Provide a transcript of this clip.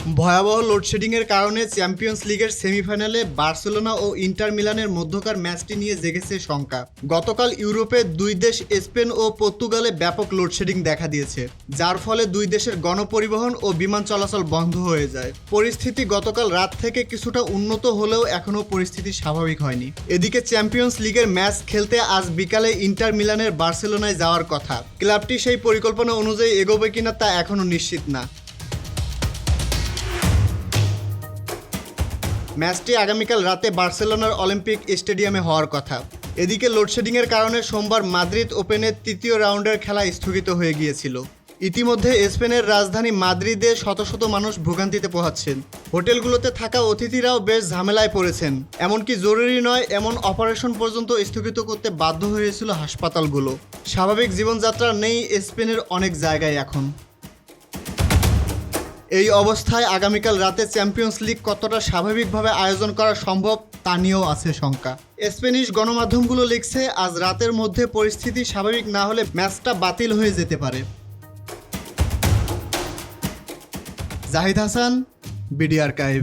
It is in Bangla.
ভয়াবহ লোডশেডিংয়ের কারণে চ্যাম্পিয়ন্স লিগের সেমিফাইনালে বার্সেলোনা ও ইন্টার মিলানের মধ্যকার ম্যাচটি নিয়ে জেগেছে শঙ্কা। গতকাল ইউরোপের দুই দেশ স্পেন ও পর্তুগালে ব্যাপক লোডশেডিং দেখা দিয়েছে, যার ফলে দুই দেশের গণপরিবহন ও বিমান চলাচল বন্ধ হয়ে যায়। পরিস্থিতি গতকাল রাত থেকে কিছুটা উন্নত হলেও এখনও পরিস্থিতি স্বাভাবিক হয়নি। এদিকে চ্যাম্পিয়ন্স লিগের ম্যাচ খেলতে আজ বিকালে ইন্টার মিলানের বার্সেলোনায় যাওয়ার কথা। ক্লাবটি সেই পরিকল্পনা অনুযায়ী এগোবে কিনা তা এখনও নিশ্চিত না। ম্যাচটি আগামীকাল রাতে বার্সেলোনার অলিম্পিক স্টেডিয়ামে হওয়ার কথা। এদিকে লোডশেডিংয়ের কারণে সোমবার মাদ্রিদ ওপেনের তৃতীয় রাউন্ডের খেলা স্থগিত হয়ে গিয়েছিল। ইতিমধ্যে স্পেনের রাজধানী মাদ্রিদে শত শত মানুষ ভোগান্তিতে পোহাচ্ছেন। হোটেলগুলোতে থাকা অতিথিরাও বেশ ঝামেলায় পড়েছেন। এমনকি জরুরি নয় এমন অপারেশন পর্যন্ত স্থগিত করতে বাধ্য হয়েছিল হাসপাতালগুলো। স্বাভাবিক জীবনযাত্রা নেই স্পেনের অনেক জায়গায় এখন। এই অবস্থায় আগামীকাল রাতে চ্যাম্পিয়ন্স লিগ কতটা স্বাভাবিকভাবে আয়োজন করা সম্ভব তা নিয়েও আছে শঙ্কা। স্প্যানিশ গণমাধ্যমগুলো লিখছে, আজ রাতের মধ্যে পরিস্থিতি স্বাভাবিক না হলে ম্যাচটা বাতিল হয়ে যেতে পারে। Zahid Hasan, BD archive.